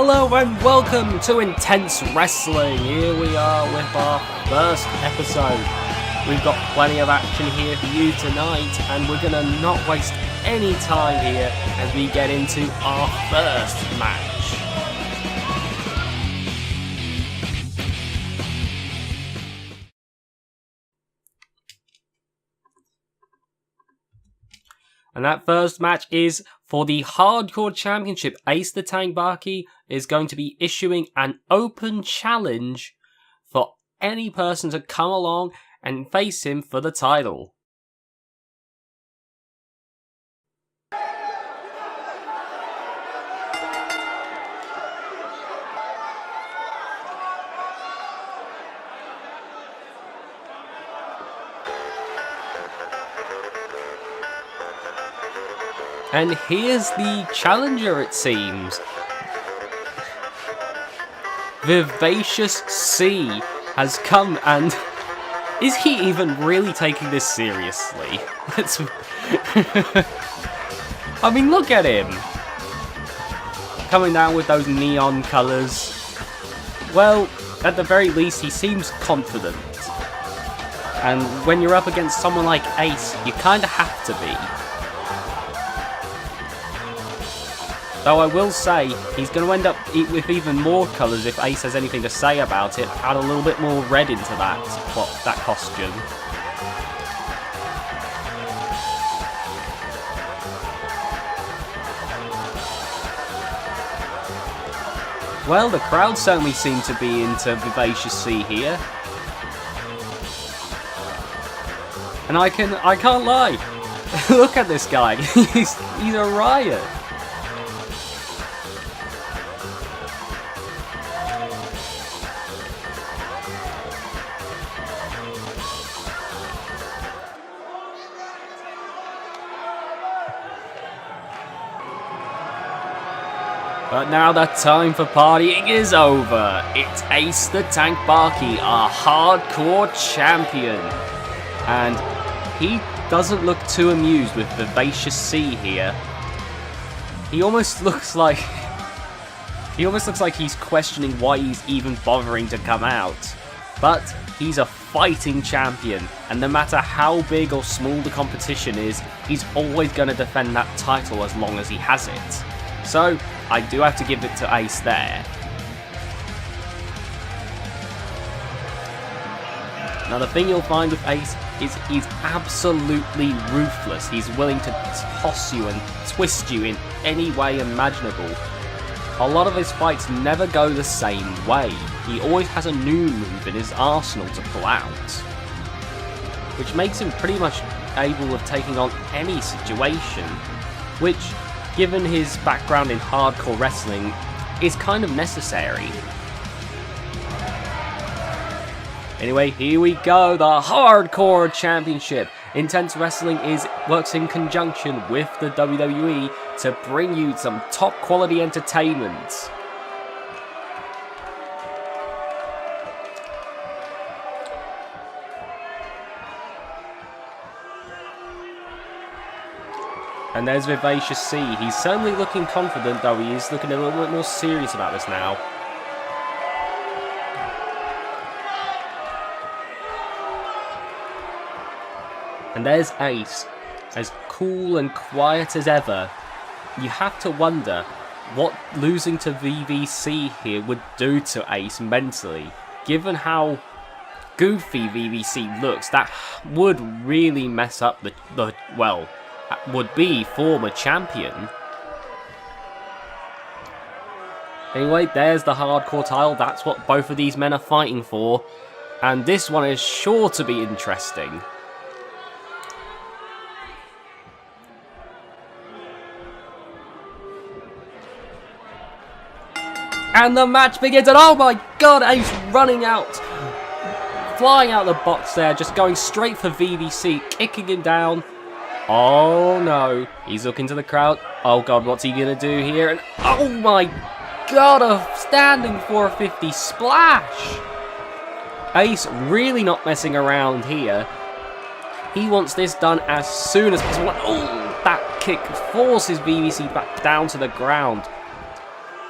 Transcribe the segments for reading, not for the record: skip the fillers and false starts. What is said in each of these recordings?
Hello and welcome to Intense Wrestling. Here we are with our first episode. We've got plenty of action here for you tonight, and we're going to not waste any time here as we get into our first match. And that first match is for the Hardcore Championship. Ace the Tank Bakke is going to be issuing an open challenge for any person to come along and face him for the title. And here's the challenger, it seems. Vivacious C has come, and is he even really taking this seriously? I mean, look at him. Coming down with those neon colours. Well, at the very least, he seems confident. And when you're up against someone like Ace, you kind of have to be. Though I will say, he's going to end up with even more colours if Ace has anything to say about it. Add a little bit more red into that costume. Well, the crowd certainly seem to be into Vivacious C here. And I can't lie. Look at this guy. He's a riot. But now the time for partying is over. It's Ace the Tank Bakke, our hardcore champion. And he doesn't look too amused with Vivacious C here. He almost looks like he's questioning why he's even bothering to come out. But he's a fighting champion, and no matter how big or small the competition is, he's always going to defend that title as long as he has it. So, I do have to give it to Ace there. Now the thing you'll find with Ace is he's absolutely ruthless. He's willing to toss you and twist you in any way imaginable. A lot of his fights never go the same way. He always has a new move in his arsenal to pull out, which makes him pretty much able of taking on any situation, which, given his background in hardcore wrestling, is kind of necessary. Anyway, here we go, the Hardcore Championship. Intense Wrestling works in conjunction with the WWE to bring you some top quality entertainment. And there's Vivacious C. He's certainly looking confident, though he is looking a little bit more serious about this now. And there's Ace, as cool and quiet as ever. You have to wonder what losing to VVC here would do to Ace mentally. Given how goofy VVC looks, that would really mess up the would-be former champion. Anyway, there's the hardcore title. That's what both of these men are fighting for. And this one is sure to be interesting. And the match begins, and oh my god, Ace running out. Flying out the box there, just going straight for VVC, kicking him down. Oh no, he's looking to the crowd. Oh god, what's he gonna do here? And oh my god, a standing 450 splash! Ace really not messing around here. He wants this done as soon as possible. Oh, that kick forces VVC back down to the ground.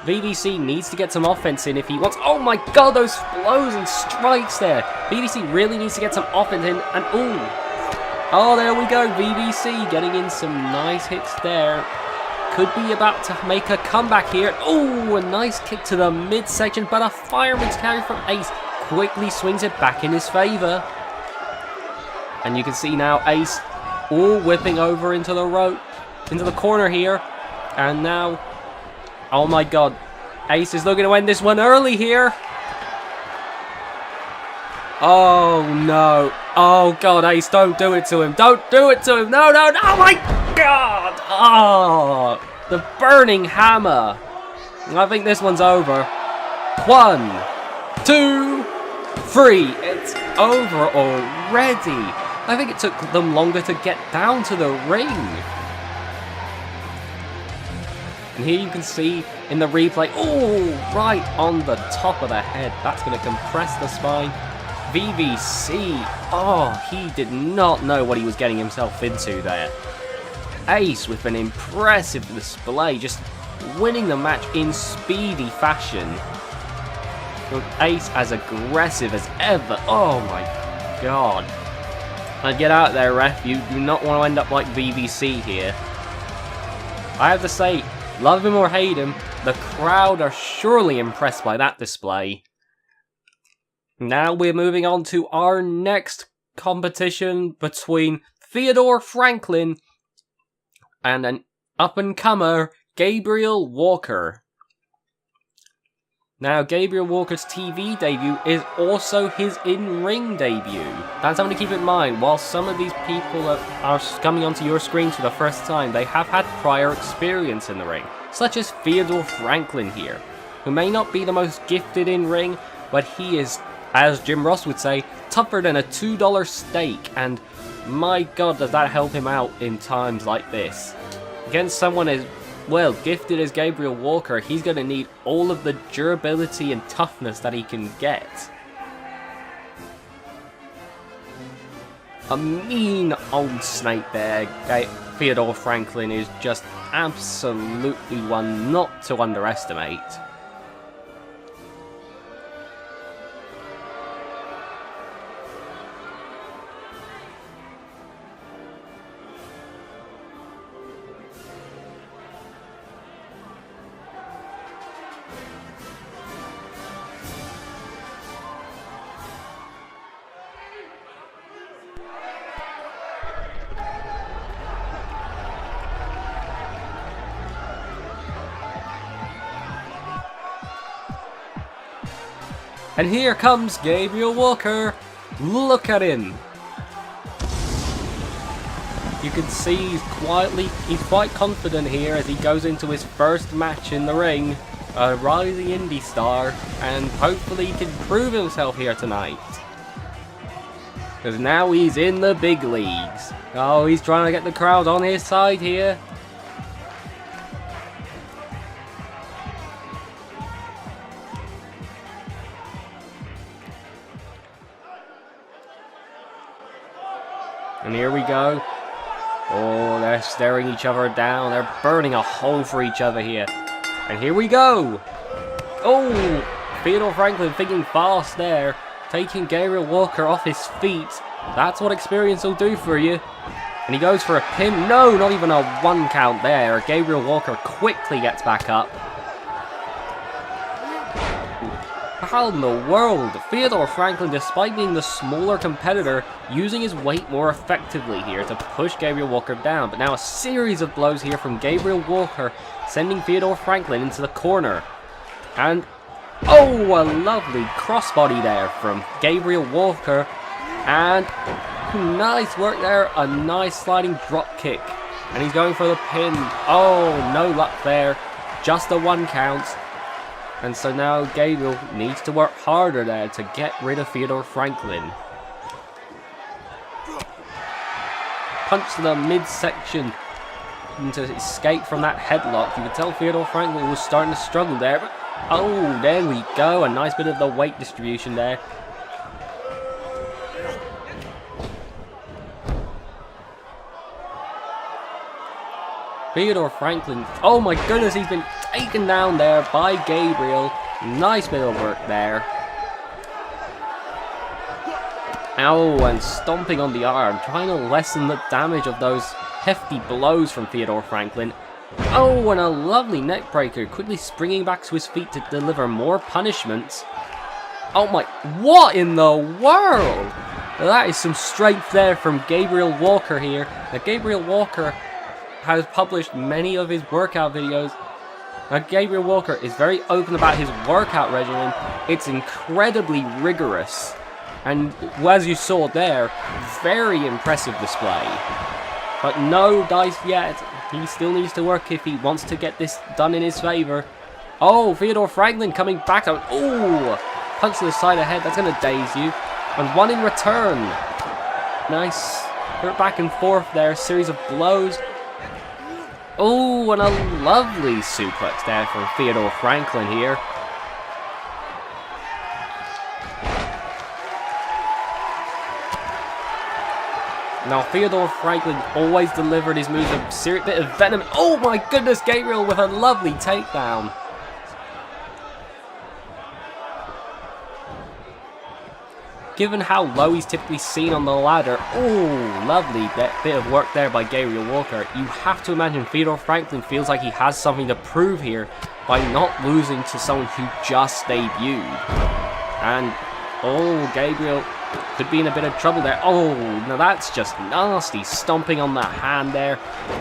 VVC needs to get some offense in if he wants... Oh my god, those blows and strikes there. VVC really needs to get some offense in, and ooh. Oh, there we go, VVC getting in some nice hits there. Could be about to make a comeback here. Ooh, a nice kick to the midsection, but a fireman's carry from Ace quickly swings it back in his favour. And you can see now Ace all whipping over into the rope, into the corner here. And now, oh my god, Ace is looking to end this one early here. Oh no. Oh god, Ace, don't do it to him. Don't do it to him. No, no, no. Oh my god. Oh, the burning hammer. I think this one's over. 1, 2, 3. It's over already. I think it took them longer to get down to the ring. And here you can see in the replay, oh, right on the top of the head. That's going to compress the spine. VVC, oh, he did not know what he was getting himself into there. Ace with an impressive display, just winning the match in speedy fashion. With Ace as aggressive as ever. Oh my god. And get out there, ref. You do not want to end up like VVC here. I have to say, love him or hate him, the crowd are surely impressed by that display. Now we're moving on to our next competition between Theodore Franklin and an up-and-comer, Gabriel Walker. Now, Gabriel Walker's TV debut is also his in-ring debut. That's something to keep in mind. While some of these people are coming onto your screen for the first time, they have had prior experience in the ring, such as Theodore Franklin here, who may not be the most gifted in-ring, but he is, as Jim Ross would say, tougher than a $2 steak, and my god does that help him out in times like this. Against someone as well gifted as Gabriel Walker, he's going to need all of the durability and toughness that he can get. A mean old snake there. Theodore Franklin is just absolutely one not to underestimate. And here comes Gabriel Walker. Look at him. You can see he's quite confident here as he goes into his first match in the ring. A rising indie star, and hopefully he can prove himself here tonight. Because now he's in the big leagues. Oh, he's trying to get the crowd on his side here. And here we go. Oh, they're staring each other down. They're burning a hole for each other here. And here we go. Oh, Theodore Franklin thinking fast there. Taking Gabriel Walker off his feet. That's what experience will do for you. And he goes for a pin. No, not even a 1 count there. Gabriel Walker quickly gets back up. How in the world? Theodore Franklin, despite being the smaller competitor, using his weight more effectively here to push Gabriel Walker down. But now a series of blows here from Gabriel Walker, sending Theodore Franklin into the corner. And, oh, a lovely crossbody there from Gabriel Walker. And, nice work there, a nice sliding drop kick. And he's going for the pin. Oh, no luck there, just a 1 count. And so now Gabriel needs to work harder there to get rid of Theodore Franklin. Punch to the midsection to escape from that headlock. You could tell Theodore Franklin was starting to struggle there. But, oh, there we go. A nice bit of the weight distribution there. Theodore Franklin, oh my goodness, he's been taken down there by Gabriel. Nice bit of work there. Oh, and stomping on the arm, trying to lessen the damage of those hefty blows from Theodore Franklin. Oh, and a lovely neck breaker, quickly springing back to his feet to deliver more punishments. Oh my, what in the world? That is some strength there from Gabriel Walker here. Now, Gabriel Walker has published many of his workout videos. Now, Gabriel Walker is very open about his workout regimen. It's incredibly rigorous. And as you saw there, very impressive display. But no dice yet. He still needs to work if he wants to get this done in his favour. Oh, Theodore Franklin coming back. Oh, punch to the side of the head. That's going to daze you. And one in return. Nice. Back and forth there. Series of blows. Oh, and a lovely suplex there from Theodore Franklin here. Now, Theodore Franklin always delivered his moves with a serious bit of venom. Oh my goodness, Gabriel with a lovely takedown. Given how low he's typically seen on the ladder, oh, lovely bit of work there by Gabriel Walker. You have to imagine Theodore Franklin feels like he has something to prove here by not losing to someone who just debuted. And, oh, Gabriel could be in a bit of trouble there. Oh, now that's just nasty. Stomping on that hand there.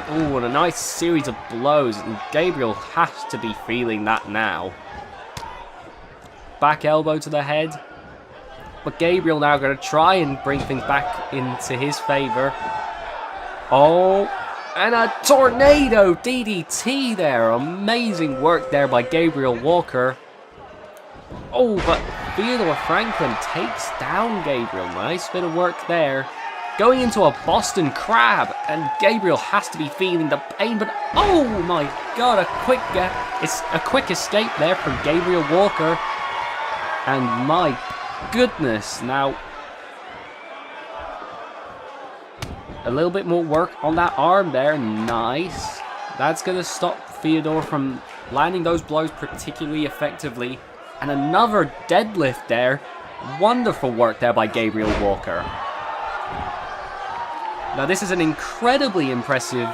Oh, and a nice series of blows. And Gabriel has to be feeling that now. Back elbow to the head. But Gabriel now going to try and bring things back into his favour. Oh, and a tornado DDT there. Amazing work there by Gabriel Walker. Oh, but Theodore Franklin takes down Gabriel. Nice bit of work there. Going into a Boston Crab, and Gabriel has to be feeling the pain, but oh my god, it's a quick escape there from Gabriel Walker. And my goodness, now a little bit more work on that arm there. Nice. That's going to stop Theodore from landing those blows particularly effectively. And another deadlift there. Wonderful work there by Gabriel Walker. Now this is an incredibly impressive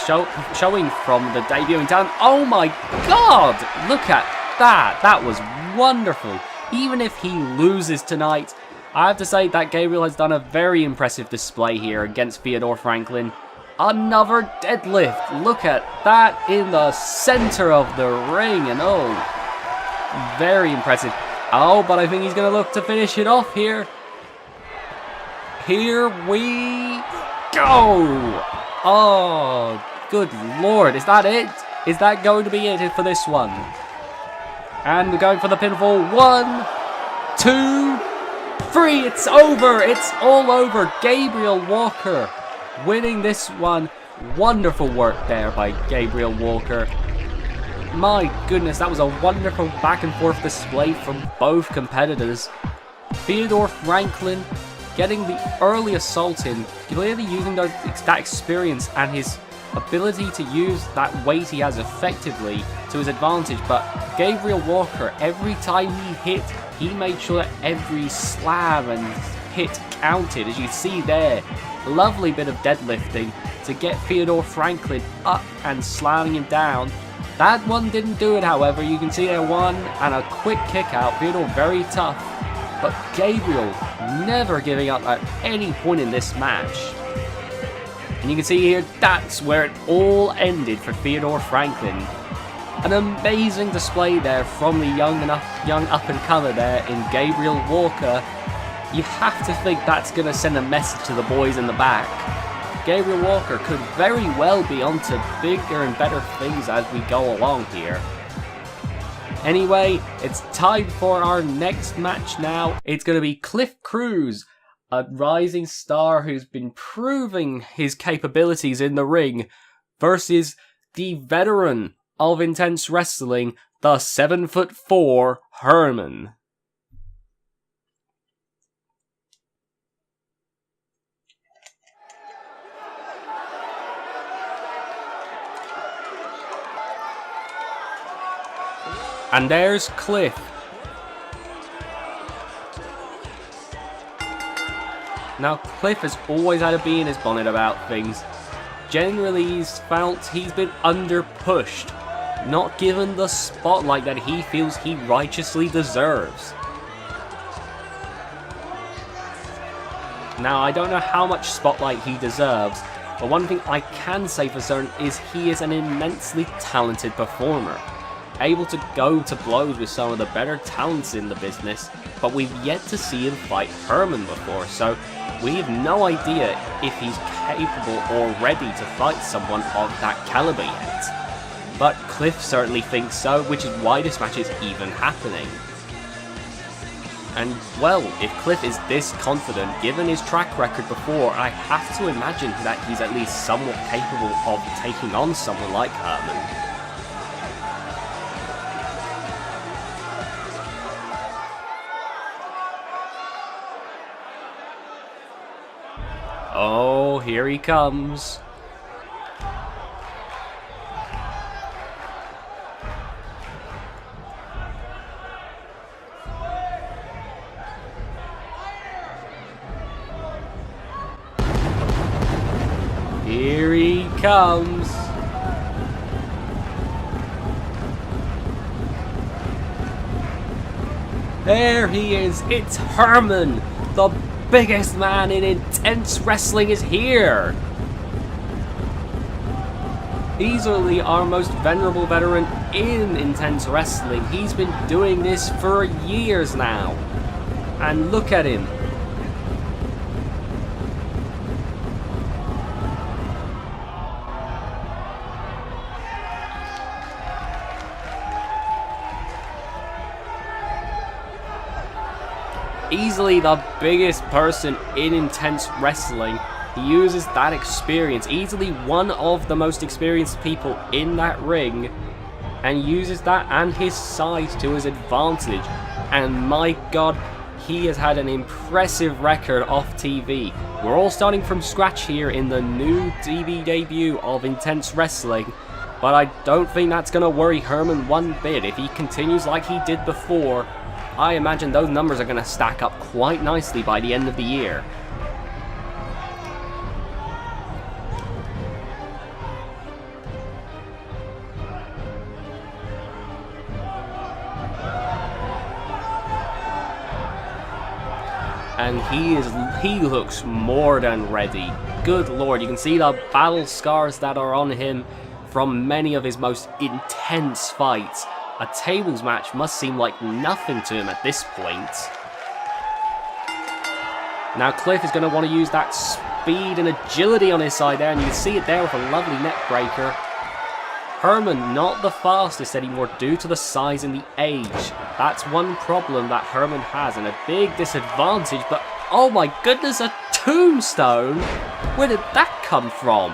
showing from the debuting talent. Oh my god! Look at that. That was wonderful. Even if he loses tonight, I have to say that Gabriel has done a very impressive display here against Theodore Franklin. Another deadlift. Look at that in the center of the ring. And oh, very impressive. Oh, but I think he's going to look to finish it off here. Here we go. Oh, good lord. Is that it? Is that going to be it for this one? And we're going for the pinfall. 1, 2, 3. It's over. It's all over. Gabriel Walker winning this one. Wonderful work there by Gabriel Walker. My goodness, that was a wonderful back and forth display from both competitors. Theodore Franklin getting the early assault in, clearly using that experience and his ability to use that weight he has effectively to his advantage. But Gabriel Walker, every time he hit, he made sure that every slam and hit counted. As you see there, lovely bit of deadlifting to get Theodore Franklin up and slamming him down. That one didn't do it, however. You can see there one and a quick kick out. Theodore very tough, but Gabriel never giving up at any point in this match. And you can see here, that's where it all ended for Theodore Franklin. An amazing display there from the young up-and-comer there in Gabriel Walker. You have to think that's going to send a message to the boys in the back. Gabriel Walker could very well be onto bigger and better things as we go along here. Anyway, it's time for our next match now. It's going to be Cliff Cruz, a rising star who's been proving his capabilities in the ring, versus the veteran of intense wrestling, the 7'4" Herman. And there's Cliff. Now, Cliff has always had a bee in his bonnet about things. Generally, he's felt he's been under-pushed, not given the spotlight that he feels he righteously deserves. Now, I don't know how much spotlight he deserves, but one thing I can say for certain is he is an immensely talented performer, able to go to blows with some of the better talents in the business, but we've yet to see him fight Herman before, so we have no idea if he's capable or ready to fight someone of that caliber yet. But Cliff certainly thinks so, which is why this match is even happening. And well, if Cliff is this confident, given his track record before, I have to imagine that he's at least somewhat capable of taking on someone like Herman. Oh, here he comes. Here he comes. There he is. It's Herman. The biggest man in Intense Wrestling is here. Easily our most venerable veteran in Intense Wrestling. He's been doing this for years now. And look at him. Easily the biggest person in Intense Wrestling. He uses that experience, easily one of the most experienced people in that ring, and uses that and his size to his advantage. And my god, he has had an impressive record off TV. We're all starting from scratch here in the new TV debut of Intense Wrestling, but I don't think that's going to worry Herman one bit. If he continues like he did before, I imagine those numbers are going to stack up quite nicely by the end of the year. And he looks more than ready. Good lord, you can see the battle scars that are on him from many of his most intense fights. A tables match must seem like nothing to him at this point. Now Cliff is going to want to use that speed and agility on his side there, and you can see it there with a lovely neck breaker. Herman not the fastest anymore due to the size and the age. That's one problem that Herman has, and a big disadvantage, but oh my goodness, a tombstone? Where did that come from?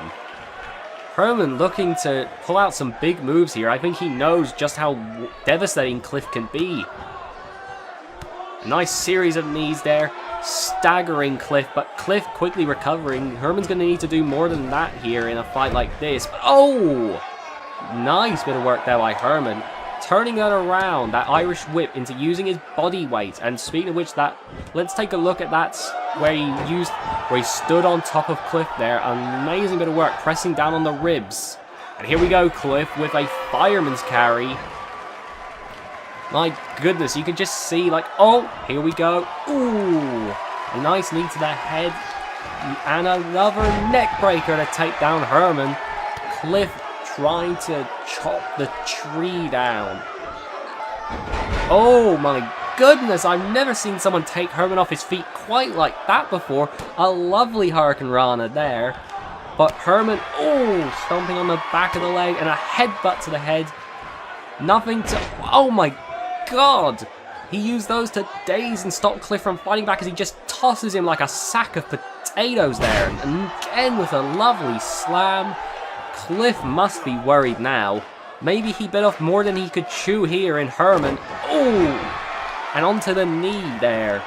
Herman looking to pull out some big moves here. I think he knows just how devastating Cliff can be. A nice series of knees there, staggering Cliff, but Cliff quickly recovering. Herman's going to need to do more than that here in a fight like this. Oh! Nice bit of work there by Herman. Turning that around, that Irish whip, into using his body weight. And speaking of which, let's take a look at that where he stood on top of Cliff there. Amazing bit of work, pressing down on the ribs. And here we go, Cliff with a fireman's carry. My goodness, you can just see, like, oh, here we go. Ooh, a nice knee to the head. And another neck breaker to take down Herman. Cliff trying to chop the tree down. Oh my goodness, I've never seen someone take Herman off his feet quite like that before. A lovely Hurricane Rana there. But Herman, oh, stomping on the back of the leg and a headbutt to the head. Nothing to, oh my god. He used those to daze and stop Cliff from fighting back as he just tosses him like a sack of potatoes there. And again with a lovely slam. Cliff must be worried now. Maybe he bit off more than he could chew here in Herman. Oh! And onto the knee there.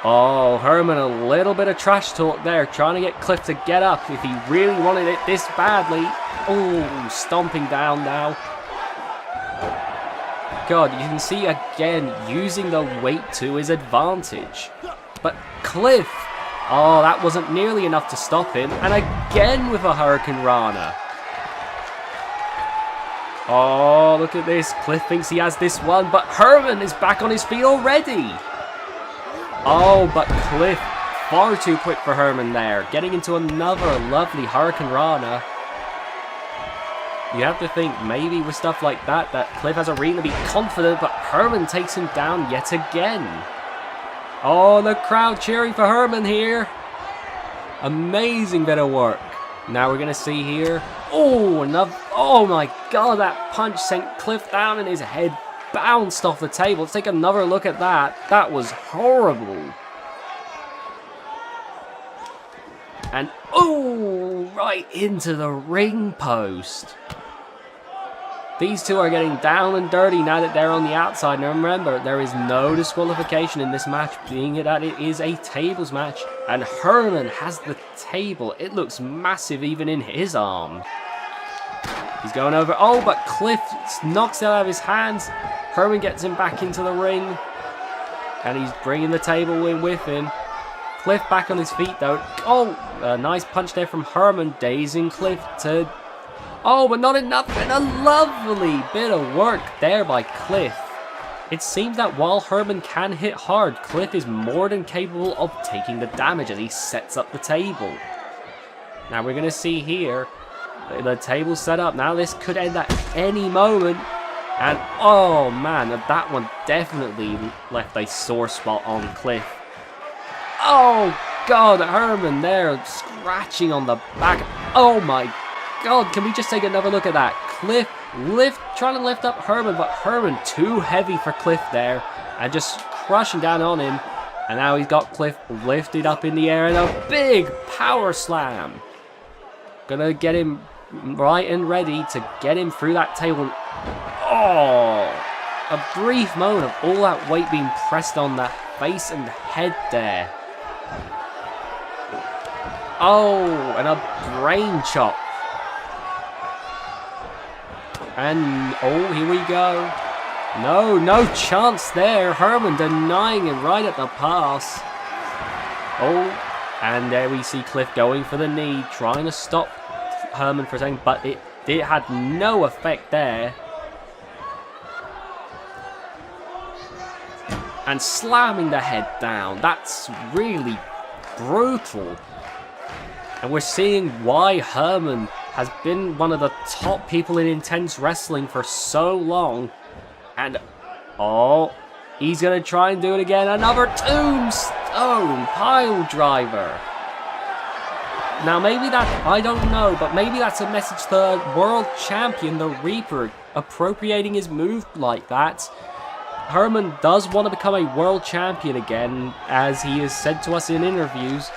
Oh, Herman, a little bit of trash talk there, trying to get Cliff to get up if he really wanted it this badly. Oh, stomping down now. God, you can see again using the weight to his advantage. But Cliff, oh, that wasn't nearly enough to stop him. And again with a Hurricane Rana. Oh, look at this. Cliff thinks he has this one, but Herman is back on his feet already. Oh, but Cliff, far too quick for Herman there. Getting into another lovely Hurricane Rana. You have to think maybe with stuff like that Cliff has a reason to be confident, but Herman takes him down yet again. Oh, the crowd cheering for Herman here. Amazing bit of work. Now we're going to see here. Oh, another. Oh my God, that punch sent Cliff down and his head bounced off the table. Let's take another look at that. That was horrible. And oh, right into the ring post. These two are getting down and dirty now that they're on the outside. Now remember, there is no disqualification in this match, being that it is a tables match. And Herman has the table. It looks massive even in his arm. He's going over. Oh, but Cliff knocks it out of his hands. Herman gets him back into the ring. And he's bringing the table in with him. Cliff back on his feet though. Oh, a nice punch there from Herman, dazing Cliff to... Oh, but not enough. And a lovely bit of work there by Cliff. It seems that while Herman can hit hard, Cliff is more than capable of taking the damage as he sets up the table. Now we're going to see here, the table set up. Now this could end at any moment. And oh man, that one definitely left a sore spot on Cliff. Oh God, Herman there scratching on the back. Oh my God, can we just take another look at that? Cliff trying to lift up Herman, but Herman too heavy for Cliff there. And just crushing down on him. And now he's got Cliff lifted up in the air and a big power slam. Gonna get him right and ready to get him through that table. Oh, a brief moment of all that weight being pressed on the face and head there. Oh, and a brain chop. And, oh, here we go. No chance there. Herman denying him right at the pass. Oh, and there we see Cliff going for the knee, trying to stop Herman for a second, but it had no effect there. And slamming the head down. That's really brutal. And we're seeing why Herman has been one of the top people in intense wrestling for so long. And, oh, he's going to try and do it again. Another tombstone pile driver. Now, maybe that, I don't know, but maybe that's a message to the world champion, the Reaper, appropriating his move like that. Herman does want to become a world champion again, as he has said to us in interviews.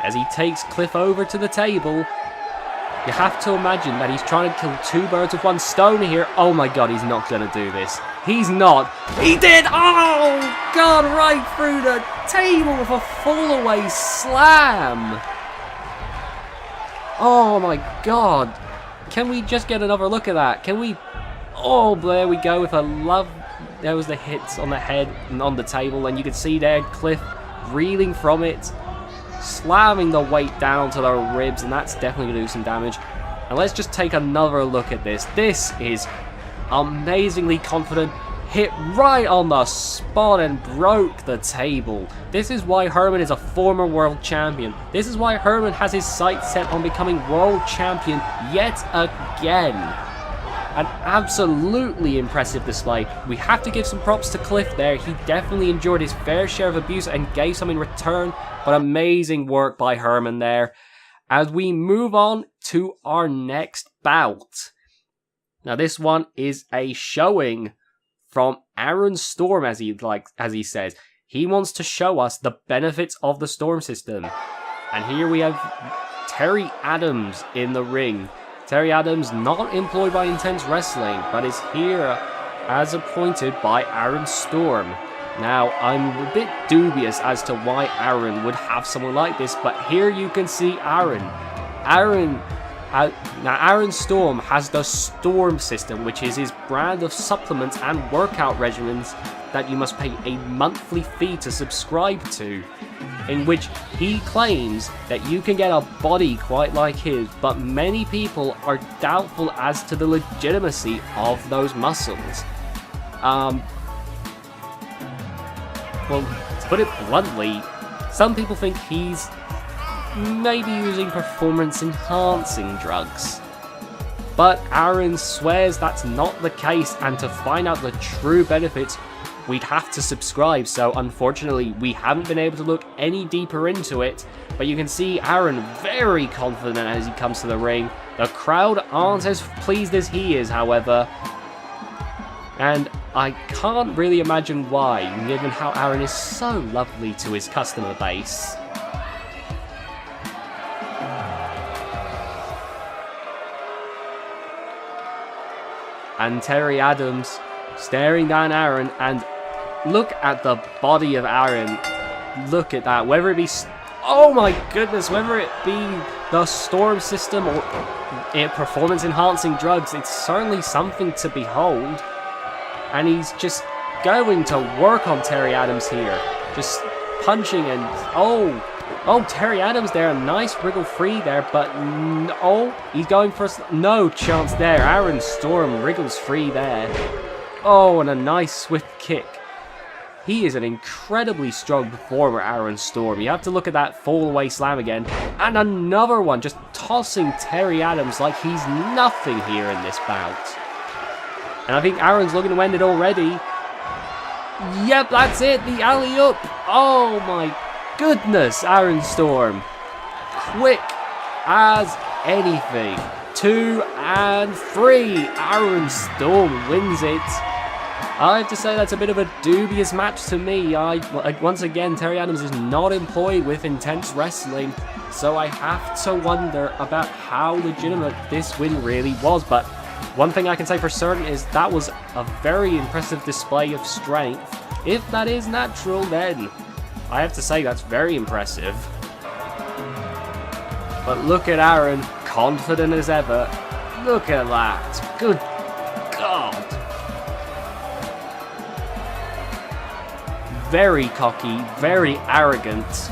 As he takes Cliff over to the table, you have to imagine that he's trying to kill two birds with one stone here. Oh my God, he's not going to do this. He's not. He did! Oh, God, right through the table with a fall-away slam. Oh my God. Can we just get another look at that? Can we... Oh, there we go with a love... There was the hits on the head and on the table, and you can see there Cliff reeling from it. Slamming the weight down to the ribs, and that's definitely going to do some damage. And let's just take another look at this. This is amazingly confident. Hit right on the spot and broke the table. This is why Herman is a former world champion. This is why Herman has his sights set on becoming world champion yet again. An absolutely impressive display. We have to give some props to Cliff there. He definitely endured his fair share of abuse and gave some in return. But amazing work by Herman there. As we move on to our next bout. Now this one is a showing from Aaron Storm, as he says. He wants to show us the benefits of the Storm system. And here we have Terry Adams in the ring. Terry Adams, not employed by Intense Wrestling, but is here as appointed by Aaron Storm. Now, I'm a bit dubious as to why Aaron would have someone like this, but here you can see Aaron. Aaron Now, Aaron Storm has the Storm system, which is his brand of supplements and workout regimens that you must pay a monthly fee to subscribe to, in which he claims that you can get a body quite like his, but many people are doubtful as to the legitimacy of those muscles. Well, to put it bluntly, some people think he's maybe using performance-enhancing drugs. But Aaron swears that's not the case, and to find out the true benefits, we'd have to subscribe, so unfortunately we haven't been able to look any deeper into it, but you can see Aaron very confident as he comes to the ring. The crowd aren't as pleased as he is, however, and I can't really imagine why, given how Aaron is so lovely to his customer base. And Terry Adams staring down Aaron, and look at the body of Aaron. Look at that. Whether it be, oh my goodness, whether it be the Storm system or performance enhancing drugs, it's certainly something to behold. And he's just going to work on Terry Adams here, just punching, and oh, Terry Adams there, a nice wriggle free there, but oh, he's going for no chance there. Aaron Storm wriggles free there. Oh, and a nice swift kick. He is an incredibly strong performer, Aaron Storm. You have to look at that fall away slam again, and another one, just tossing Terry Adams like he's nothing here in this bout. And I think Aaron's looking to end it already. Yep, that's it, the alley-oop. Oh my goodness, Aaron Storm. Quick as anything. 2 and 3. Aaron Storm wins it. I have to say that's a bit of a dubious match to me. Once again, Terry Adams is not employed with Intense Wrestling, so I have to wonder about how legitimate this win really was. But one thing I can say for certain is that was a very impressive display of strength. If that is natural, then I have to say that's very impressive. But look at Aaron, confident as ever. Look at that. Good God. Very cocky, very arrogant.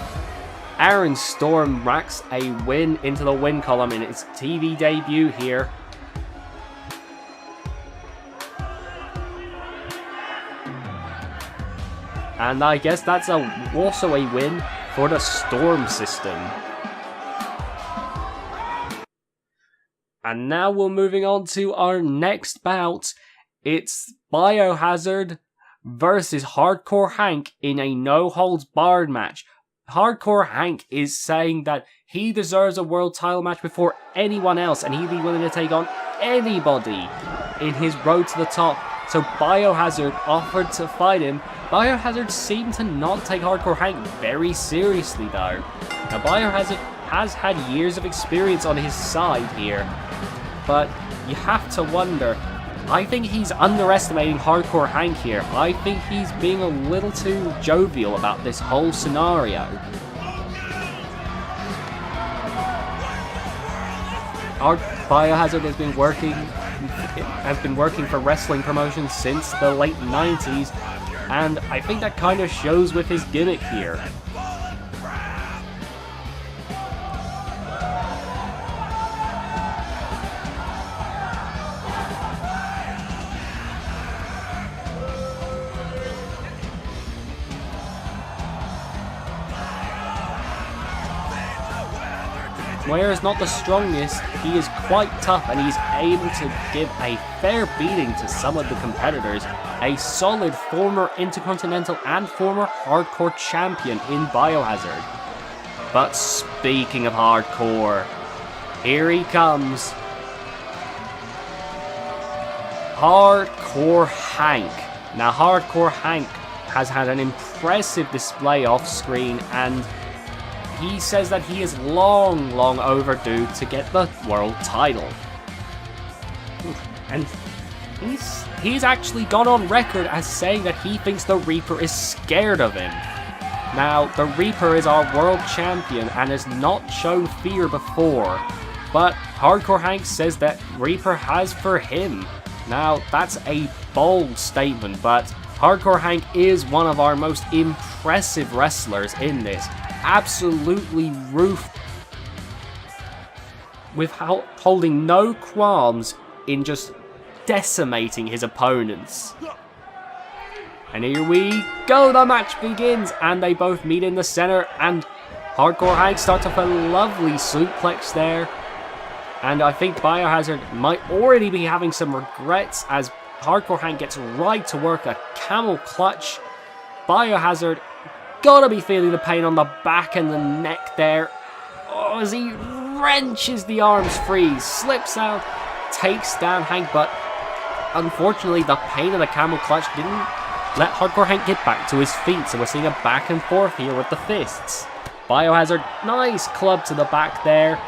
Aaron Storm racks a win into the win column in its TV debut here. And I guess that's also a win for the Storm system. And now we're moving on to our next bout. It's Biohazard versus Hardcore Hank in a no-holds-barred match. Hardcore Hank is saying that he deserves a world title match before anyone else, and he'd be willing to take on anybody in his road to the top. So Biohazard offered to fight him. Biohazard seemed to not take Hardcore Hank very seriously though. Now Biohazard has had years of experience on his side here, but you have to wonder, I think he's underestimating Hardcore Hank here. I think he's being a little too jovial about this whole scenario. Biohazard has been working for wrestling promotions since the late 90s, and I think that kind of shows with his gimmick here. Whereas not the strongest, he is quite tough and he's able to give a fair beating to some of the competitors. A solid former Intercontinental and former Hardcore champion in Biohazard. But speaking of Hardcore, here he comes. Hardcore Hank. Now Hardcore Hank has had an impressive display off screen, and he says that he is long overdue to get the world title. And he's actually gone on record as saying that he thinks the Reaper is scared of him. Now, the Reaper is our world champion and has not shown fear before. but Hardcore Hank says that Reaper has for him. Now, that's a bold statement, but Hardcore Hank is one of our most impressive wrestlers in this. Absolutely with holding no qualms in just decimating his opponents. And here we go, the match begins, and they both meet in the center, and Hardcore Hank starts off a lovely suplex there. And I think Biohazard might already be having some regrets as Hardcore Hank gets right to work a camel clutch. Biohazard gotta be feeling the pain on the back and the neck there. Oh, as he wrenches the arms free, slips out, takes down Hank, but unfortunately the pain of the camel clutch didn't let Hardcore Hank get back to his feet, so we're seeing a back and forth here with the fists. Biohazard, nice club to the back there.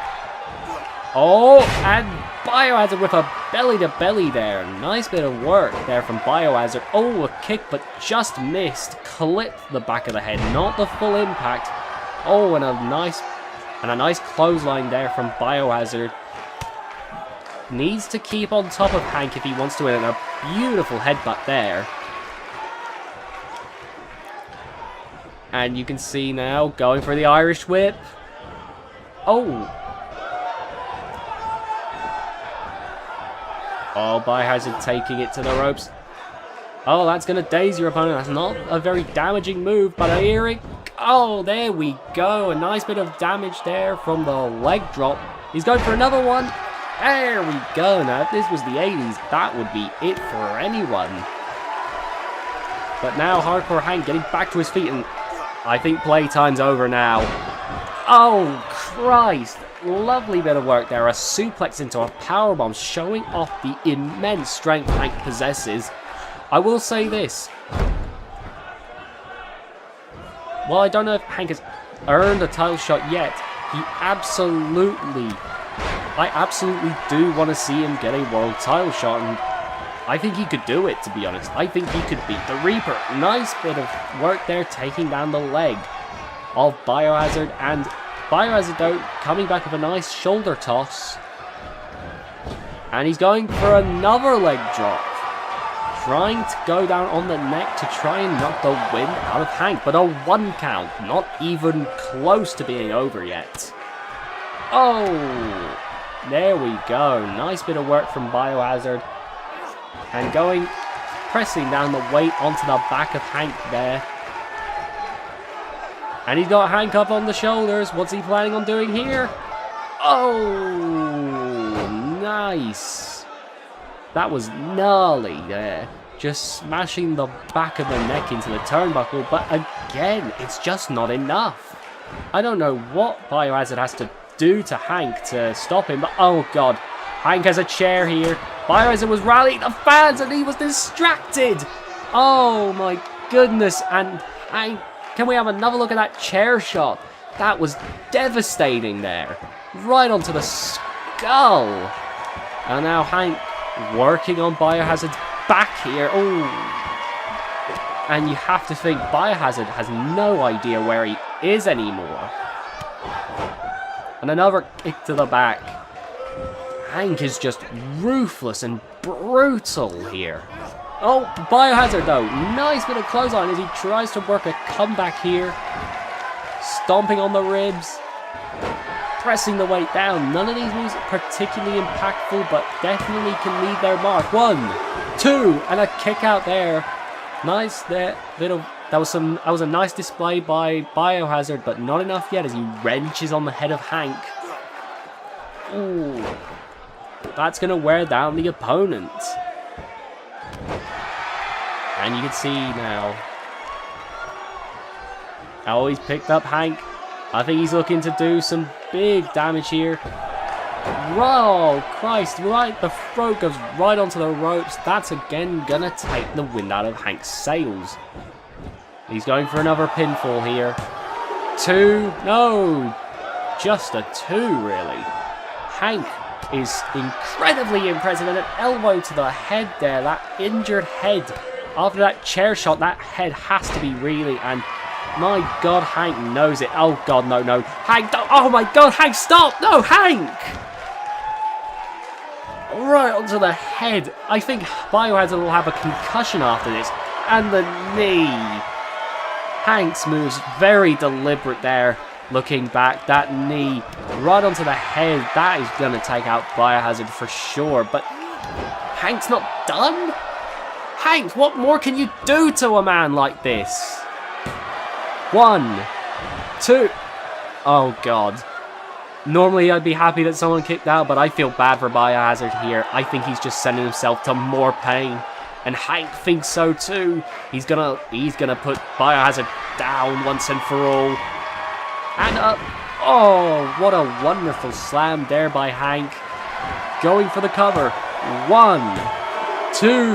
Oh, and Biohazard with a belly-to-belly there. Nice bit of work there from Biohazard. Oh, a kick, but just missed. Clipped the back of the head, not the full impact. Oh, and a nice clothesline there from Biohazard. Needs to keep on top of Hank if he wants to win, and a beautiful headbutt there. And you can see now, going for the Irish whip. Oh, Biohazard taking it to the ropes. Oh, that's going to daze your opponent. That's not a very damaging move, but here it... Oh, there we go. A nice bit of damage there from the leg drop. He's going for another one. There we go. Now, if this was the 80s, that would be it for anyone. But now, Hardcore Hank getting back to his feet, and I think playtime's over now. Oh, Christ. Lovely bit of work there. A suplex into a powerbomb, showing off the immense strength Hank possesses. I will say this. Well, I don't know if Hank has earned a title shot yet. I absolutely do want to see him get a world title shot, and I think he could do it, to be honest. I think he could beat the Reaper. Nice bit of work there, taking down the leg of Biohazard, and Biohazard, though, coming back with a nice shoulder toss. And he's going for another leg drop. Trying to go down on the neck to try and knock the wind out of Hank. But a 1 count, not even close to being over yet. Oh, there we go. Nice bit of work from Biohazard. And pressing down the weight onto the back of Hank there. And he's got Hank up on the shoulders. What's he planning on doing here? Oh, nice. That was gnarly there. Just smashing the back of the neck into the turnbuckle. But again, it's just not enough. I don't know what Biohazard has to do to Hank to stop him. But oh, God. Hank has a chair here. Biohazard was rallying the fans and he was distracted. Oh, my goodness. And Hank... Can we have another look at that chair shot? That was devastating there. Right onto the skull. And now Hank working on Biohazard's back here. Oh. And you have to think Biohazard has no idea where he is anymore. And another kick to the back. Hank is just ruthless and brutal here. Oh, Biohazard though, nice bit of clothesline as he tries to work a comeback here. Stomping on the ribs. Pressing the weight down. None of these moves are particularly impactful, but definitely can leave their mark. 1, 2, and a kick out there. Nice there. That was a nice display by Biohazard, but not enough yet as he wrenches on the head of Hank. Ooh. That's gonna wear down the opponent. And you can see now. Oh, he's picked up Hank. I think he's looking to do some big damage here. Oh, Christ. Right, the throat goes right onto the ropes. That's again gonna take the wind out of Hank's sails. He's going for another pinfall here. 2. No. Just a 2, really. Hank is incredibly impressive, and an elbow to the head there, that injured head. After that chair shot, that head has to be reeling, and my God, Hank knows it. Oh God, no. Hank, don't, oh my God, Hank, stop! No, Hank! right onto the head. I think Biohazard will have a concussion after this. And the knee. Hank's moves very deliberate there. Looking back, that knee right onto the head. That is going to take out Biohazard for sure. But Hank's not done? Hank, what more can you do to a man like this? 1, 2. Oh, God. Normally, I'd be happy that someone kicked out, but I feel bad for Biohazard here. I think he's just sending himself to more pain. And Hank thinks so too. He's gonna put Biohazard down once and for all. And up. Oh, what a wonderful slam there by Hank. Going for the cover. 1, 2,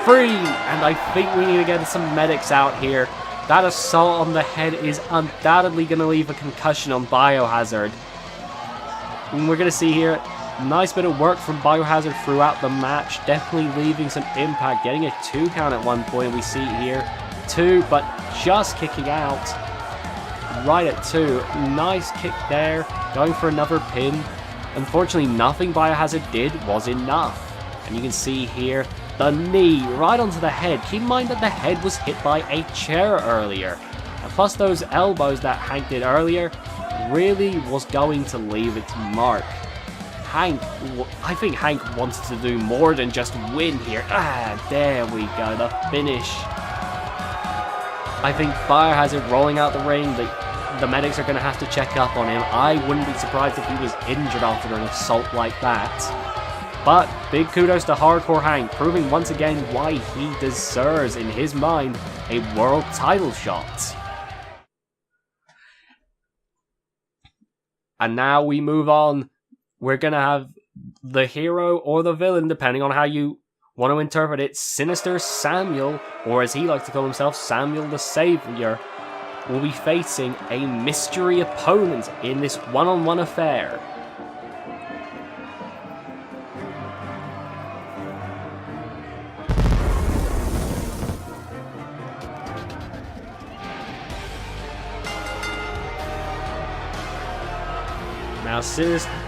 3. And I think we need to get some medics out here. That assault on the head is undoubtedly going to leave a concussion on Biohazard. And we're going to see here, nice bit of work from Biohazard throughout the match. Definitely leaving some impact. Getting a 2 count at one point, we see here. 2, but just kicking out. Right at 2. Nice kick there. Going for another pin. Unfortunately, nothing Biohazard did was enough. And you can see here, the knee right onto the head. Keep in mind that the head was hit by a chair earlier. And plus those elbows that Hank did earlier really was going to leave its mark. I think Hank wants to do more than just win here. There we go, the finish. I think Biohazard rolling out the ring, the medics are going to have to check up on him. I wouldn't be surprised if he was injured after an assault like that. But big kudos to Hardcore Hank, proving once again why he deserves, in his mind, a world title shot. And now we move on. We're going to have the hero or the villain, depending on how you want to interpret it, Sinister Samuel, or as he likes to call himself, Samuel the Savior, will be facing a mystery opponent in this one-on-one affair.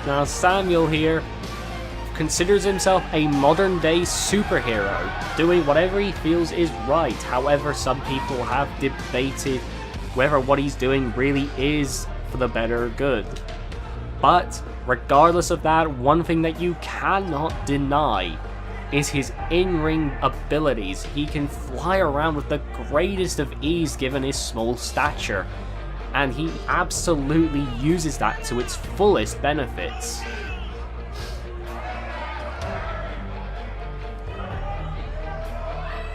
Now Samuel here considers himself a modern-day superhero, doing whatever he feels is right. However, some people have debated whether what he's doing really is for the better good. But regardless of that, one thing that you cannot deny is his in-ring abilities. He can fly around with the greatest of ease given his small stature. And he absolutely uses that to its fullest benefits.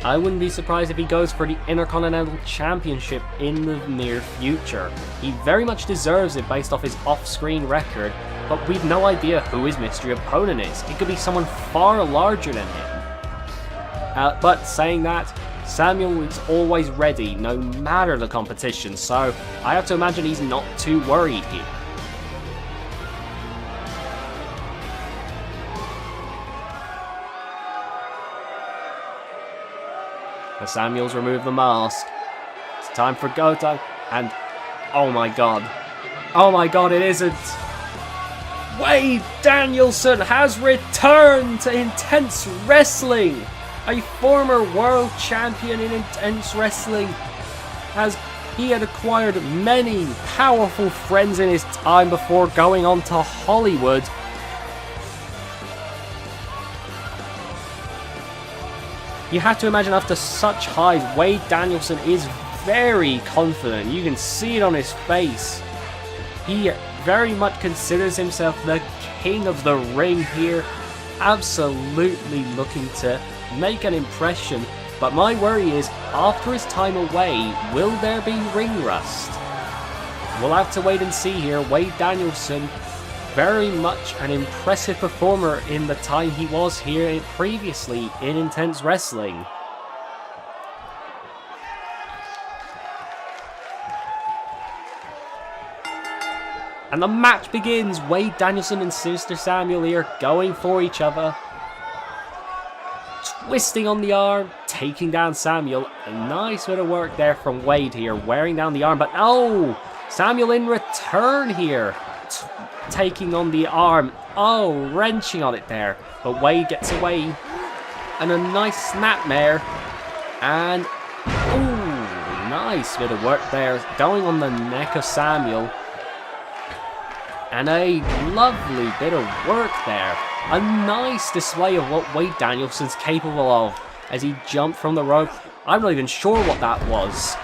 I wouldn't be surprised if he goes for the Intercontinental Championship in the near future. He very much deserves it based off his off-screen record, but we've no idea who his mystery opponent is. It could be someone far larger than him. But saying that, Samuel is always ready, no matter the competition, so I have to imagine he's not too worried here. The Samuels remove the mask. It's time for go time, and oh my god, it isn't. Wade Danielson has returned to Intense Wrestling. A former world champion in Intense Wrestling, as he had acquired many powerful friends in his time before going on to Hollywood. You have to imagine after such highs, Wade Danielson is very confident. You can see it on his face. He very much considers himself the king of the ring here. Absolutely looking to make an impression, but my worry is, after his time away, will there be ring rust? We'll have to wait and see here. Wade Danielson, very much an impressive performer in the time he was here previously in Intense Wrestling. And the match begins. Wade Danielson and Sinister Samuel here going for each other. Twisting on the arm, taking down Samuel. A nice bit of work there from Wade here, wearing down the arm, but oh! Samuel in return here. taking on the arm. Oh, wrenching on it there. But Wade gets away. And a nice snapmare. And, ooh, nice bit of work there. Going on the neck of Samuel. And a lovely bit of work there. A nice display of what Wade Danielson's capable of as he jumped from the rope. I'm not even sure what that was.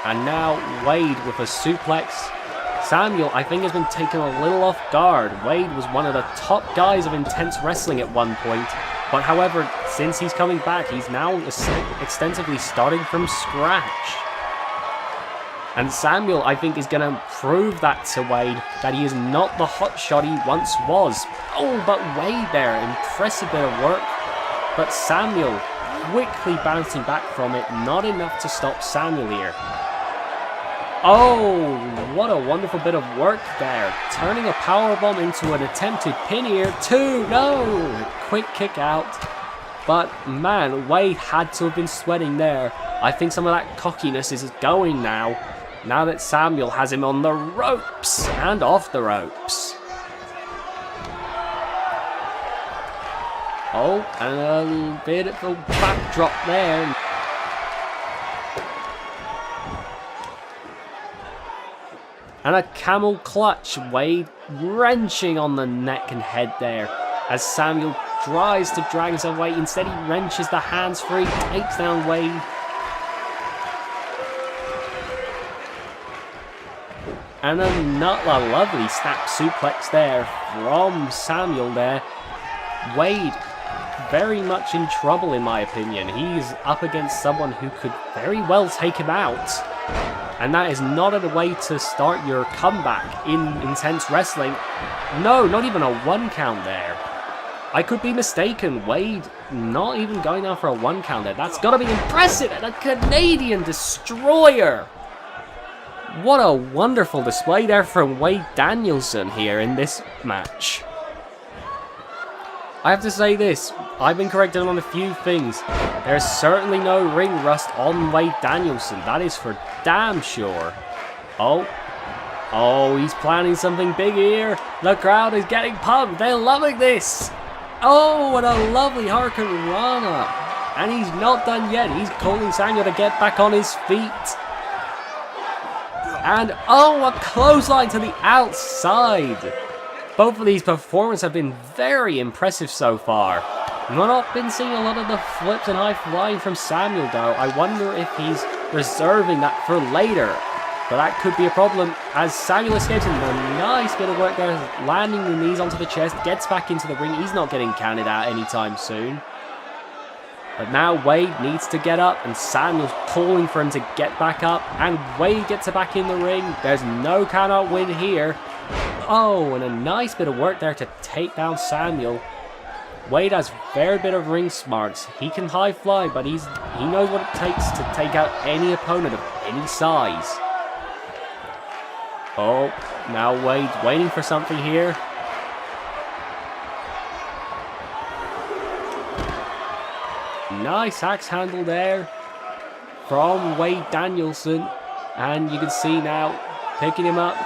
And now Wade with a suplex. Samuel, I think, has been taken a little off guard. Wade was one of the top guys of Intense Wrestling at one point. But however, since he's coming back, he's now extensively starting from scratch. And Samuel, I think, is going to prove that to Wade, that he is not the hotshot he once was. Oh, but Wade there, impressive bit of work. But Samuel quickly bouncing back from it, not enough to stop Samuel here. Oh, what a wonderful bit of work there. Turning a powerbomb into an attempted pin here. 2, no! Quick kick out. But man, Wade had to have been sweating there. I think some of that cockiness is going now. Now that Samuel has him on the ropes and off the ropes. Oh, and a little bit of a backdrop there. And a camel clutch. Wade wrenching on the neck and head there. As Samuel tries to drag himself away. Instead he wrenches the hands free. Takes down Wade. And a lovely snap suplex there from Samuel there. Wade very much in trouble in my opinion. He's up against someone who could very well take him out. And that is not a way to start your comeback in Intense Wrestling. No, not even a 1 count there. I could be mistaken. Wade not even going down for a 1 count there. That's got to be impressive. And a Canadian Destroyer. What a wonderful display there from Wade Danielson here in this match. I have to say this, I've been corrected on a few things. There's certainly no ring rust on Wade Danielson, that is for damn sure. Oh, he's planning something big here. The crowd is getting pumped, they're loving this. Oh, and a lovely Hurricane Rana. And he's not done yet, he's calling Samuel to get back on his feet. And oh, a clothesline to the outside. Both of these performances have been very impressive so far. I've not been seeing a lot of the flips and high flying from Samuel though. I wonder if he's reserving that for later. But that could be a problem as Samuel escapes and a nice bit of work there. Landing the knees onto the chest, gets back into the ring. He's not getting counted out anytime soon. But now Wade needs to get up and Samuel's pulling for him to get back up. And Wade gets back in the ring. There's no count out win here. Oh, and a nice bit of work there to take down Samuel. Wade has very bit of ring smarts. He can high fly, but he knows what it takes to take out any opponent of any size. Oh, now Wade's waiting for something here. Nice axe handle there from Wade Danielson. And you can see now, picking him up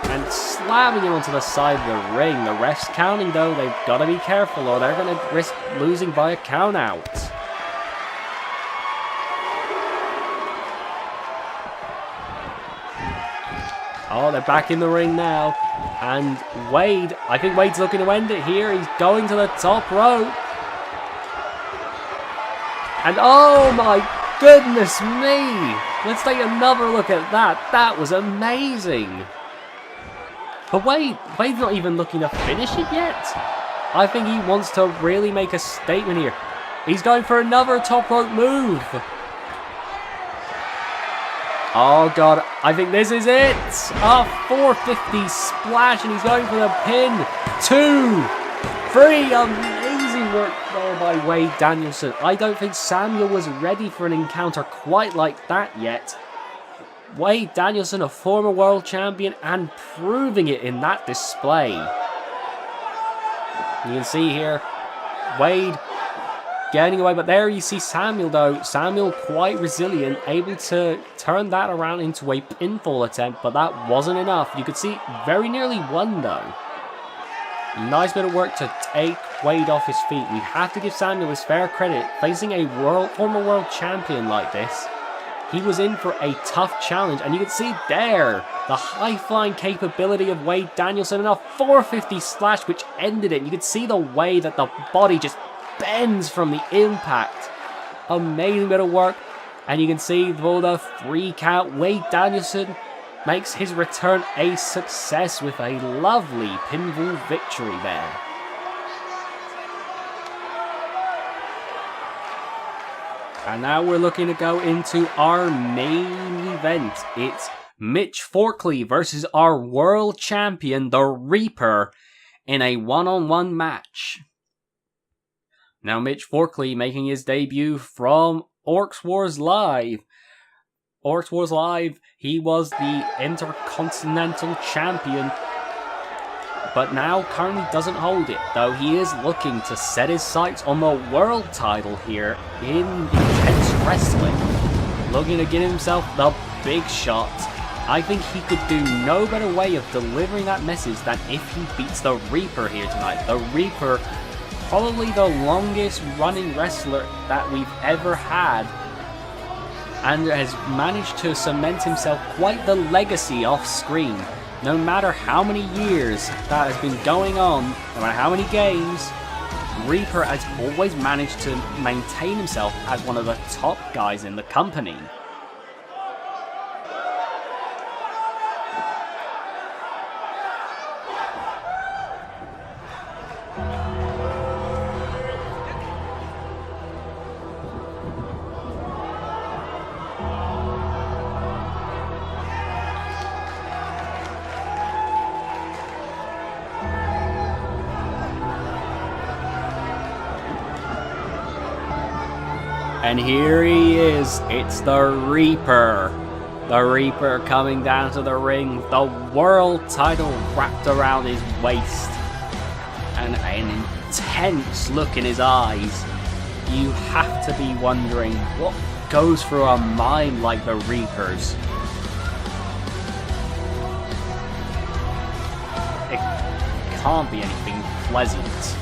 and slamming him onto the side of the ring. The ref's counting though, they've got to be careful or they're going to risk losing by a count out. Oh, they're back in the ring now. And Wade, I think Wade's looking to end it here. He's going to the top rope. And oh my goodness me! Let's take another look at that. That was amazing. But Wade's not even looking to finish it yet. I think he wants to really make a statement here. He's going for another top rope move. Oh god, I think this is it. A 450 splash and he's going for the pin. 2, 3, amazing work there by Wade Danielson. I don't think Samuel was ready for an encounter quite like that yet. Wade Danielson, a former world champion, and proving it in that display. You can see here, Wade getting away, but there you see Samuel though. Samuel quite resilient, able to turn that around into a pinfall attempt, but that wasn't enough. You could see very nearly won though. Nice bit of work to take weight off his feet. We have to give Samuel his fair credit. Facing a former world champion like this, he was in for a tough challenge. And you can see there, the high-flying capability of Wade Danielson and a 450 slash which ended it. You can see the way that the body just bends from the impact. Amazing bit of work. And you can see for the 3 count, Wade Danielson makes his return a success with a lovely pinfall victory there. And now we're looking to go into our main event. It's Mitch Forkley versus our world champion, the Reaper, in a one-on-one match. Now Mitch Forkley making his debut from Orcs Wars Live. Orcs Wars Live, he was the Intercontinental Champion, but now currently doesn't hold it, though he is looking to set his sights on the world title here in Intense Wrestling. Looking to get himself the big shot. I think he could do no better way of delivering that message than if he beats the Reaper here tonight. The Reaper, probably the longest running wrestler that we've ever had, and has managed to cement himself quite the legacy off screen. No matter how many years that has been going on, no matter how many games, Reaper has always managed to maintain himself as one of the top guys in the company. And here he is, it's the Reaper. The Reaper coming down to the ring with the world title wrapped around his waist. And an intense look in his eyes. You have to be wondering what goes through a mind like the Reaper's. It can't be anything pleasant.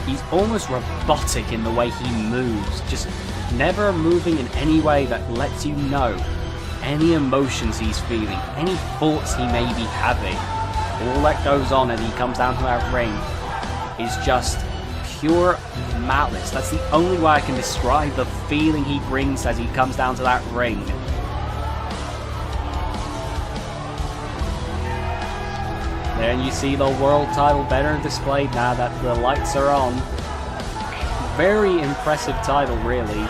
He's almost robotic in the way he moves, just never moving in any way that lets you know any emotions he's feeling, any thoughts he may be having. All that goes on as he comes down to that ring is just pure malice. That's the only way I can describe the feeling he brings as he comes down to that ring. There you see the world title better displayed now that the lights are on. Very impressive title, really.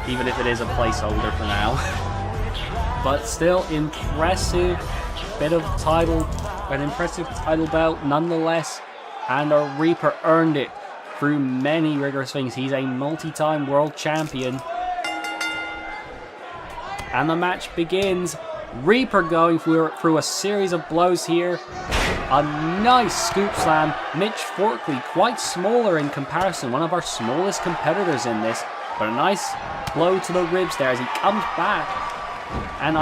Even if it is a placeholder for now. But still impressive bit of title, an impressive title belt nonetheless. And a Reaper earned it through many rigorous things. He's a multi-time world champion. And the match begins. Reaper going through a series of blows here. A nice scoop slam. Mitch Forkley, quite smaller in comparison, one of our smallest competitors in this, but a nice blow to the ribs there as he comes back. And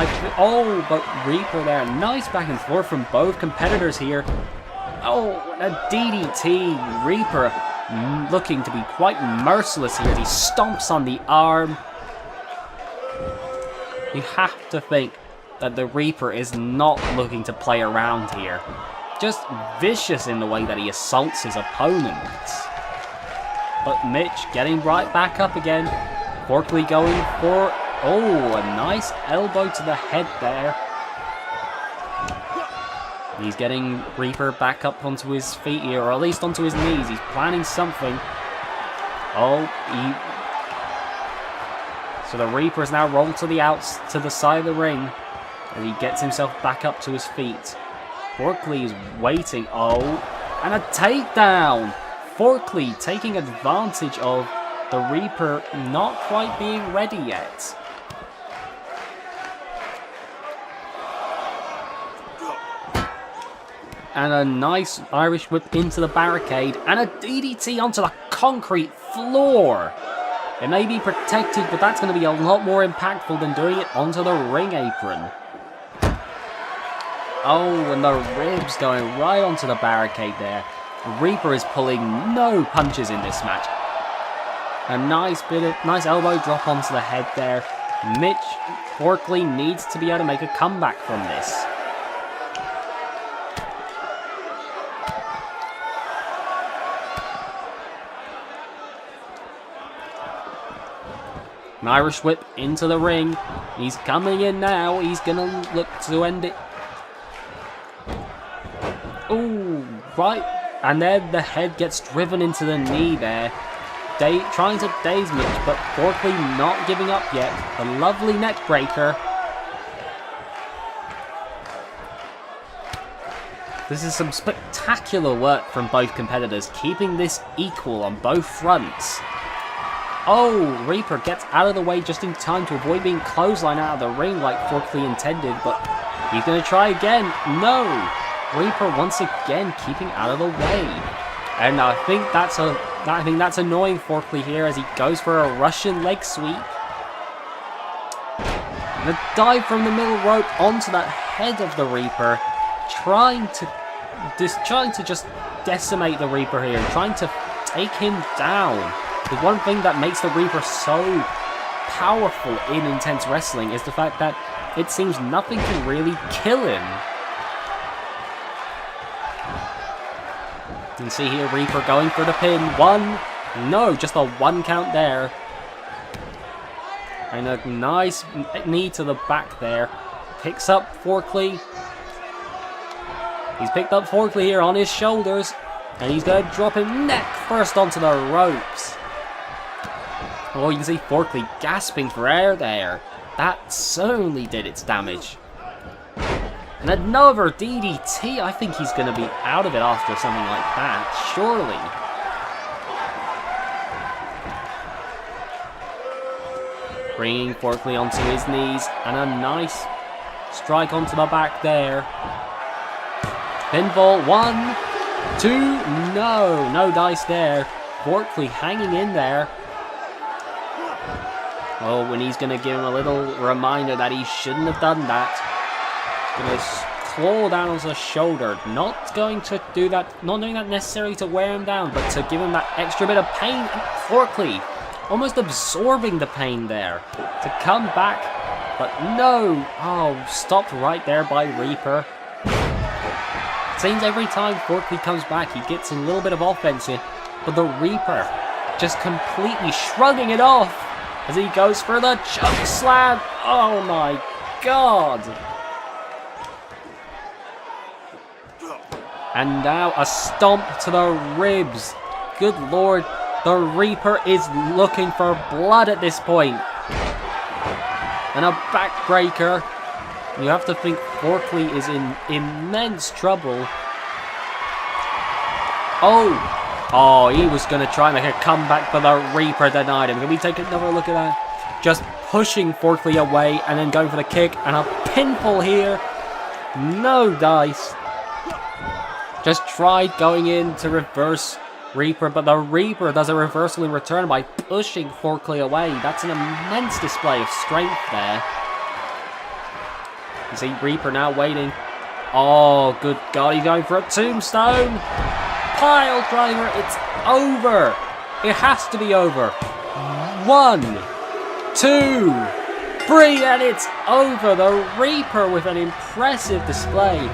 but Reaper there, nice back and forth from both competitors here. Oh, a DDT. Reaper looking to be quite merciless here as he stomps on the arm. You have to think that the Reaper is not looking to play around here. Just vicious in the way that he assaults his opponents. But Mitch getting right back up again. Forkley going for, a nice elbow to the head there. He's getting Reaper back up onto his feet here, or at least onto his knees. He's planning something. So the Reaper is now rolled to the side of the ring. And he gets himself back up to his feet. Forkley is waiting. And a takedown! Forkley taking advantage of the Reaper not quite being ready yet. And a nice Irish whip into the barricade. And a DDT onto the concrete floor. It may be protected, but that's going to be a lot more impactful than doing it onto the ring apron. Oh, and the ribs going right onto the barricade there. Reaper is pulling no punches in this match. A nice elbow drop onto the head there. Mitch Forkley needs to be able to make a comeback from this. An Irish whip into the ring. He's coming in now. He's going to look to end it. Ooh, right. And then the head gets driven into the knee there. Trying to daze Mitch, but Forkley not giving up yet. A lovely neck breaker. This is some spectacular work from both competitors, keeping this equal on both fronts. Oh, Reaper gets out of the way just in time to avoid being clotheslined out of the ring like Forkley intended, but he's going to try again. No! Reaper once again keeping out of the way. And I think that's annoying Forkley here as he goes for a Russian leg sweep. The dive from the middle rope onto that head of the Reaper, trying to just decimate the Reaper here, trying to take him down. The one thing that makes the Reaper so powerful in intense wrestling is the fact that it seems nothing can really kill him. You can see here Reaper going for the pin. No, just a 1 count there. And a nice knee to the back there. Picks up Forkley. He's picked up Forkley here on his shoulders. And he's going to drop him neck first onto the ropes. Oh, you can see Forkley gasping for air there. That certainly did its damage. And another DDT. I think he's going to be out of it after something like that, surely. Bringing Forkley onto his knees. And a nice strike onto the back there. Pinfall. 1, 2. No dice there. Forkley hanging in there. Oh, when he's going to give him a little reminder that he shouldn't have done that. Going to claw down on his shoulder. Not going to do that. Not doing that necessarily to wear him down, but to give him that extra bit of pain. And Forkley almost absorbing the pain there. To come back, but no. Oh, stopped right there by Reaper. It seems every time Forkley comes back, he gets a little bit of offense in, but the Reaper just completely shrugging it off. As he goes for the choke slam. Oh my god. And now a stomp to the ribs. Good lord. The Reaper is looking for blood at this point. And a backbreaker. You have to think Forkley is in immense trouble. Oh, he was going to try and make a comeback, but the Reaper denied him. Can we take another look at that? Just pushing Forkley away and then going for the kick. And a pinfall here. No dice. Just tried going in to reverse Reaper, but the Reaper does a reversal in return by pushing Forkley away. That's an immense display of strength there. You see Reaper now waiting. Oh, good God, he's going for a tombstone. Pile driver, it's over. It has to be over. 1, 2, 3, and it's over. The Reaper with an impressive display.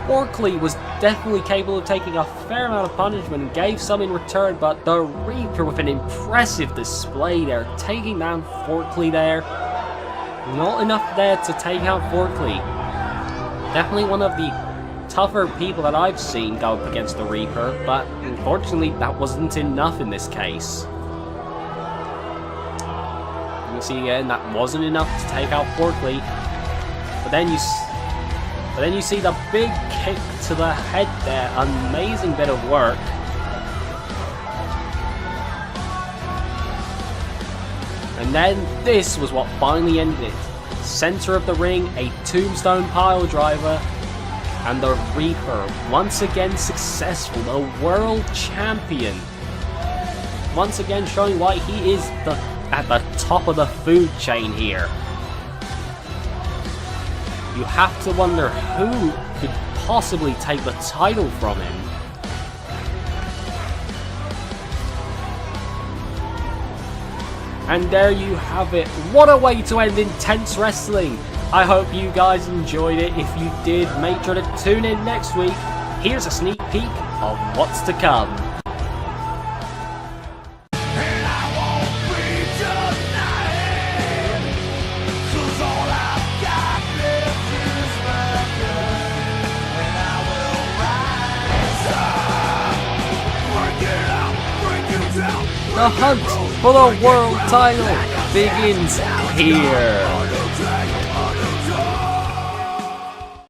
Forkley was definitely capable of taking a fair amount of punishment and gave some in return, but the Reaper with an impressive display there, taking down Forkley there. Not enough there to take out Forkley. Definitely one of the tougher people that I've seen go up against the Reaper, but unfortunately that wasn't enough in this case. You can see again that wasn't enough to take out Forkley. But then you see the big kick to the head there. Amazing bit of work. And then this was what finally ended it. Center of the ring, a tombstone pile driver. And the Reaper, once again successful, the world champion. Once again showing why he is at the top of the food chain here. You have to wonder who could possibly take the title from him. And there you have it. What a way to end intense wrestling. I hope you guys enjoyed it. If you did, make sure to tune in next week. Here's a sneak peek of what's to come. The hunt for the world title begins here.